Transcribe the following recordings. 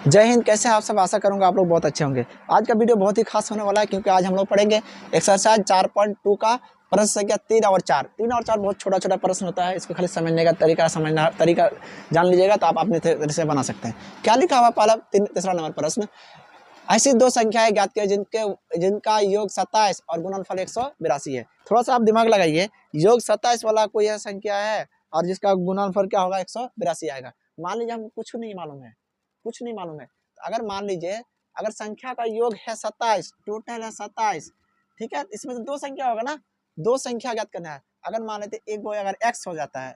जय हिंद। कैसे हैं आप सब? आशा करूंगा आप लोग बहुत अच्छे होंगे। आज का वीडियो बहुत ही खास होने वाला है क्योंकि आज हम लोग पढ़ेंगे एक्सरसाइज 4.2 का प्रश्न संख्या 3 और 4। 3 और 4 बहुत छोटा छोटा प्रश्न होता है, इसको खाली समझने का तरीका जान लीजिएगा तो आप अपने तरह से बना सकते हैं। क्या लिखा हुआ पहला तीसरा नंबर प्रश्न, ऐसी दो संख्याएं ज्ञात किए जिनका योग 27 और गुणनफल 182 है। थोड़ा सा आप दिमाग लगाइए, योग 27 वाला कोई यह संख्या है और जिसका गुणनफल क्या होगा 182 आएगा। मान लीजिए हमको कुछ नहीं मालूम है, कुछ नहीं मालूम है। तो अगर मान लीजिए अगर संख्या का योग है 27, टोटल है 27, ठीक है, इसमें से दो संख्या होगा ना, दो संख्या ज्ञात करना है। अगर मान लेते एक गो अगर x हो जाता है,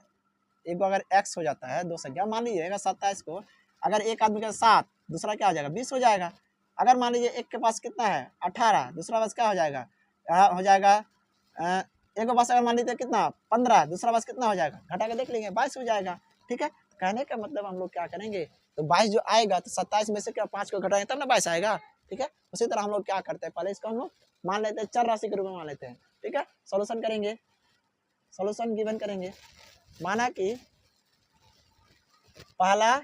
एक गो अगर x हो जाता है, दो संख्या मान लीजिएगा 27 को, अगर एक आदमी का 7, दूसरा क्या हो जाएगा 20 हो जाएगा। अगर मान लीजिए एक के पास कितना है 18, दूसरा पास क्या हो जाएगा, हो जाएगा एक के पास अगर मान लीजिए कितना 15, दूसरा पास कितना हो जाएगा, घटा के देख लेंगे 22 हो जाएगा। ठीक है, कहने का मतलब हम लोग क्या करेंगे, तो 22 जो आएगा तो 27 में से क्या 5 को घटाएंगे तब ना 22 आएगा। ठीक है, उसी तरह हम लोग क्या करते हैं, पहले इसको हम लोग मान लेते हैं चर राशि के रूप में मान लेते हैं। ठीक है, सॉल्यूशन करेंगे, सॉल्यूशन गिवन करेंगे। माना कि पहला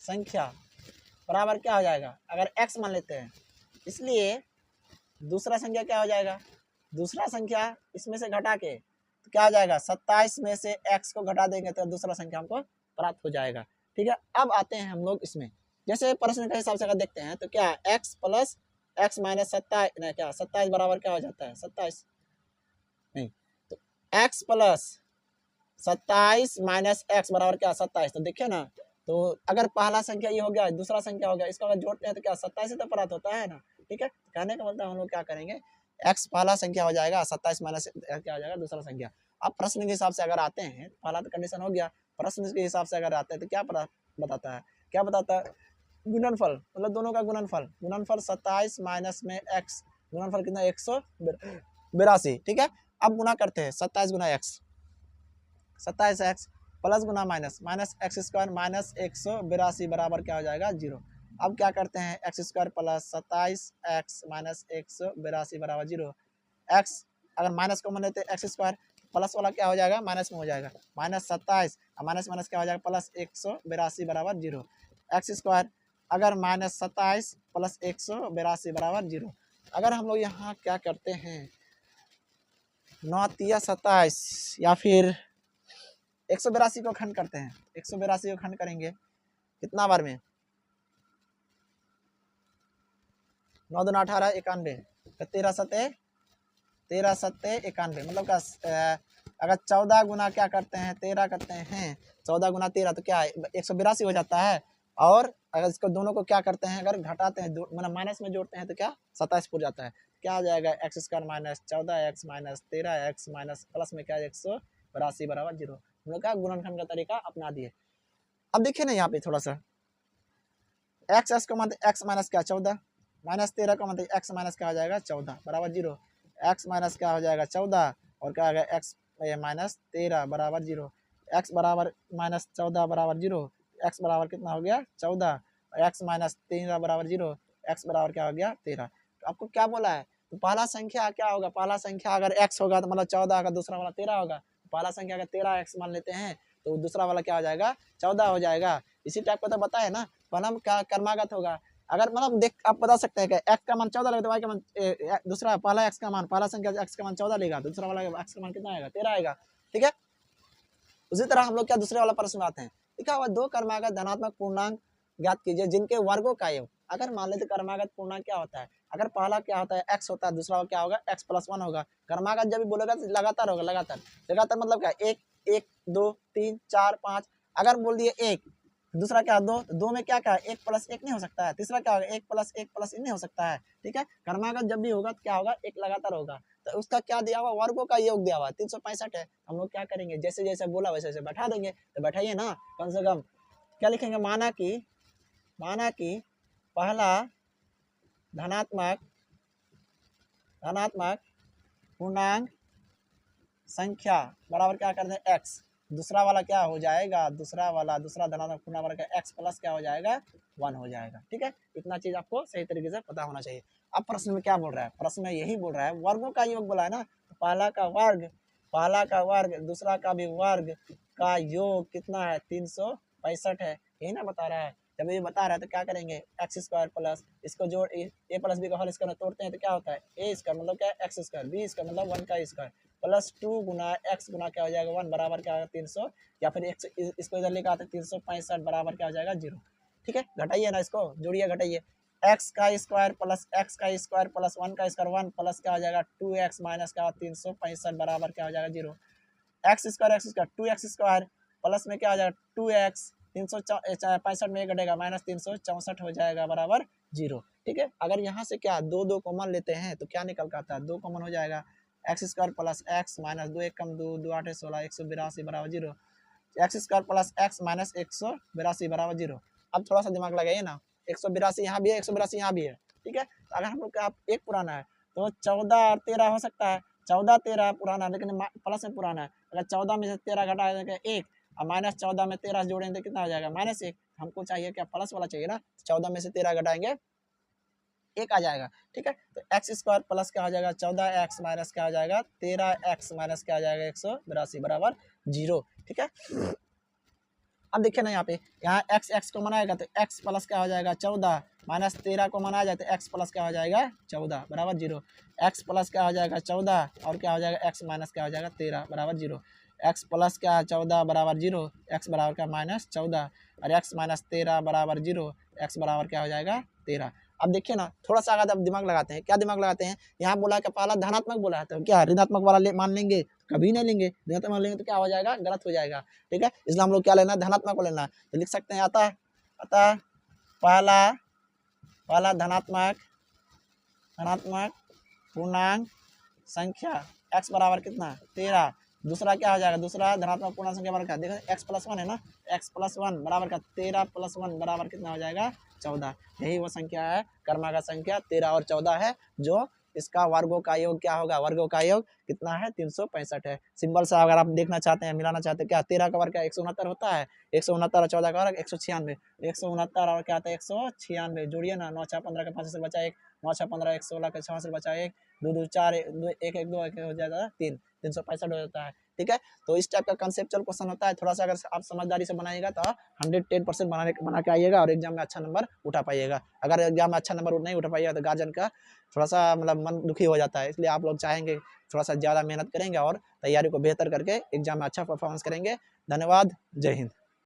संख्या बराबर क्या हो जाएगा, अगर x मान लेते हैं, इसलिए दूसरा संख्या क्या हो जाएगा, दूसरा संख्या इसमें से घटा के तो क्या हो जाएगा 27 में से x को घटा देंगे तो दूसरा संख्या हमको प्राप्त हो जाएगा। ठीक है, अब आते हैं हम लोग इसमें, जैसे प्रश्न के हिसाब से अगर देखते हैं तो क्या x प्लस x माइनस 27, क्या 27 बराबर क्या हो जाता है 27, नहीं तो x प्लस 27 माइनस x बराबर क्या 27। तो देखिए ना, तो अगर पहला संख्या ये हो गया, दूसरा संख्या हो गया, इसको अगर जोड़ते हैं तो क्या 27 तो प्राप्त होता है ना। ठीक है, कहने का मतलब हम लोग क्या करेंगे, x पहला संख्या हो जाएगा, 27 माइनस क्या हो जाएगा दूसरा संख्या। अब प्रश्न के हिसाब से अगर आते हैं, पहला तो कंडीशन हो गया, प्रश्न के हिसाब से अगर आते हैं तो क्या बताता है, क्या बताता है, गुणनफल, मतलब दोनों का गुणनफल, गुणनफल 27 माइनस में x, गुणनफल कितना 182। ठीक है, अब गुना करते हैं 27 गुना x, 27x प्लस गुना minus, minus x square minus 182 बराबर क्या हो जाएगा 0। अब क्या करते हैं x square plus 27x minus 182 बराबर 0। एक्स अगर माइनस को मान लेते हैं एक्स स्क्वायर, प्लस वाला क्या हो जाएगा माइनस में हो जाएगा, माइनस 27 माइनस माइनस क्या हो जाएगा प्लस 182 बराबर 0। एक्स स्क्वायर अगर माइनस 27 प्लस 182 बराबर 0। अगर हम लोग यहाँ क्या करते हैं 9 तिया 27 या फिर 182 को खंड करते हैं, 182 को खंड करेंगे कितना बार में, 9 दूना 18 91, 13 सत्ते 91, मतलब क्या अगर 14 गुना क्या करते हैं 13 करते हैं, 14 गुना 13 तो क्या 182 हो जाता है। और अगर इसको दोनों को क्या करते हैं, अगर घटाते हैं मतलब माइनस में जोड़ते हैं तो क्या 27 पूर जाता है। क्या आ जाएगा x square minus 14x minus 13x minus plus में क्या 182 बराबर 0। हम लोग क्या गुणनखंड का तरीका अपना दिए। अब देखिए ना यहाँ पे थोड़ा सा, एक्स का मतलब एक्स माइनस क्या 14, माइनस 13 का मतलब एक्स माइनस क्या हो जाएगा 14 बराबर 0। एक्स माइनस क्या हो जाएगा 14 और क्या आ गया एक्स माइनस 13 बराबर 0। एक्स बराबर माइनस 14 बराबर 0, एक्स बराबर कितना हो गया 14, एक्स माइनस 13 बराबर 0, एक्स बराबर क्या हो गया 13। तो आपको क्या बोला है, तो पहला संख्या क्या होगा, पहला संख्या अगर एक्स होगा तो मतलब 14 होगा, दूसरा वाला 13 होगा। पहला संख्या अगर 13x मान लेते हैं तो दूसरा वाला क्या हो जाएगा 14 हो जाएगा। इसी टाइप का तो बताया ना, पहला क्या कर्मागत होगा। अगर मतलब देख आप बता सकते हैं कि x का मान 14 लेगा तो y का मान दूसरा पहला x का मान, पहला संख्या x का मान 14 लेगा, दूसरा वाला x का मान कितना आएगा 13 आएगा। ठीक है, उसी तरह हम लोग क्या दूसरे वाला प्रश्न आते हैं, लिखा हुआ दो कर्मागत धनात्मक पूर्णांक ज्ञात कीजिए जिनके वर्गों का योग। अगर मान लेते कर्मागत पूर्णांक क्या होता है, अगर पहला क्या होता है x होता है, दूसरा क्या होगा x प्लस 1 होगा। कर्मागत जब भी बोलेगा तो लगातार होगा, लगातार लगातार मतलब क्या 1 1 2 3 4 5, अगर बोल दिए 1, दूसरा क्या 2, 2 में क्या क्या 1 प्लस 1 नहीं हो सकता है, तीसरा क्या होगा 1 प्लस 1 प्लस नहीं हो सकता है। ठीक है, कर्मागत जब भी होगा तो क्या होगा एक लगातार होगा, तो उसका क्या दिया हुआ वर्गों का योग दिया हुआ 365 है। हम लोग क्या करेंगे जैसे जैसे बोला वैसे वैसे बैठा देंगे, तो बैठाइए ना कम से कम। क्या लिखेंगे, माना कि पहला धनात्मक पूर्णांक संख्या बराबर क्या करते हैं x, दूसरा वाला क्या हो जाएगा, दूसरा धनात्मक पूर्णांक वाला क्या x प्लस क्या हो जाएगा 1 हो जाएगा। ठीक है, इतना चीज आपको सही तरीके से पता होना चाहिए। अब प्रश्न में क्या बोल रहा है, प्रश्न में यही बोल रहा है वर्गों का योग बोला है ना, तो पहला का वर्ग दूसरा का भी वर्ग का योग कितना है 365 है, यही ना बता रहा है। जब ये बता रहा है तो क्या करेंगे, एक्स स्क्वायर प्लस इसको जोड़ ए प्लस बी का होल स्क्वायर तोड़ते हैं तो क्या होता है, ए स्क्वायर मतलब क्या, एक्स स्क्वायर, बी स्क्वायर मतलब 1 का स्क्वायर प्लस 2 गुना एक्स गुना क्या हो जाएगा 1 बराबर क्या होगा 300, या फिर इसको इधर लेकर आते 365 बराबर क्या हो जाएगा 0। ठीक है, घटाइए ना इसको, जोड़िए घटाइए, एक्स का स्क्वायर प्लस एक्स का स्क्वायर प्लस 1 का स्क्वायर 1 प्लस क्या हो जाएगा 2x माइनस क्या 365 बराबर क्या हो जाएगा 0। X square 2x square plus में क्या हो जाएगा 2x 365 में घटेगा माइनस 364 हो जाएगा बराबर 0। ठीक है, अगर यहाँ से क्या दो दो कॉमन लेते हैं तो क्या निकल कर आता है, 2 कॉमन हो जाएगा, x square plus x minus 2 1 कम 2 2 8 16 182 बराबर 0, x square plus x minus 182 बराबर 0। अब थोड़ा सा दिमाग लगाइए ना, 182 यहाँ भी है 182 यहाँ भी है। ठीक है, तो अगर हम लोग का एक पुराना है तो 14 और 13 हो सकता है, 14 13 पुराना है लेकिन प्लस में पुराना है, अगर 14 में से 13 घटा देंगे 1 और माइनस 14 में 13 जोड़ेंगे तो कितना हो जाएगा -1। हमको चाहिए क्या, प्लस वाला चाहिए ना, 14 में से 13 घटाएंगे 1 आ जाएगा। ठीक है, तो एक्स स्क्वायर प्लस क्या हो जाएगा 14x माइनस क्या हो जाएगा 13x माइनस क्या हो जाएगा 182 बराबर 0। ठीक है, अब देखिए ना यहाँ एक्स एक्स को मनाएगा तो x प्लस क्या हो जाएगा 14 माइनस 13 को मनाया जाए तो x प्लस क्या हो जाएगा 14 बराबर 0, x प्लस क्या हो जाएगा 14 और क्या हो जाएगा x माइनस क्या हो जाएगा 13 बराबर 0, x प्लस क्या है 14 बराबर 0, x बराबर क्या -14 और x माइनस 13 बराबर 0, x बराबर क्या हो जाएगा 13। अब देखिए ना थोड़ा सा अगर अब दिमाग लगाते हैं, क्या दिमाग लगाते हैं, यहाँ बोला कि पहला धनात्मक बोला है तो क्या ऋणात्मक वाला मान लेंगे, कभी नहीं लेंगे, ऋणात्मक मान लेंगे तो क्या हो जाएगा, गलत हो जाएगा। ठीक है, इसलिए हम लोग क्या लेना है, धनात्मक को लेना है, तो लिख सकते हैं अतः पहला धनात्मक पूर्णांक संख्या x बराबर कितना 13, दूसरा क्या हो जाएगा, दूसरा धनात्मक पूर्णांक संख्या बराबर क्या, देखो x प्लस 1 है ना, x प्लस 1 बराबर का 13 प्लस 1 बराबर कितना हो जाएगा 14। यही वो संख्या है, क्रमागत संख्या 13 और 14 है, जो इसका वर्गों का योग क्या होगा, वर्गों का योग कितना है 365 है। सिंपल सा अगर आप देखना चाहते हैं, मिलाना चाहते हैं, क्या 13 का वर्ग क्या 169 होता है, 169 और 14 का वर्ग 196, 169 और क्या आता है 196, जोड़िए ना, 9 4 15 का 5 से बचा 1, 9 6 15 1 16 का 6 से बचा 1, 2 2 4 1 1 2 1 हो जाएगा 3, 365 हो जाता है। ठीक है, तो इस टाइप का कंसेप्चुअल क्वेश्चन होता है, थोड़ा सा अगर आप समझदारी से बनाइएगा तो 110% बना के आइएगा और एग्जाम में अच्छा नंबर उठा पाइएगा। अगर एग्जाम में अच्छा नंबर नहीं उठा पाइएगा तो गार्जियन का थोड़ा सा मतलब मन दुखी हो जाता है, इसलिए आप लोग चाहेंगे थोड़ा सा ज़्यादा मेहनत करेंगे और तैयारी को बेहतर करके एग्जाम में अच्छा परफॉर्मेंस करेंगे। धन्यवाद, जय हिंद।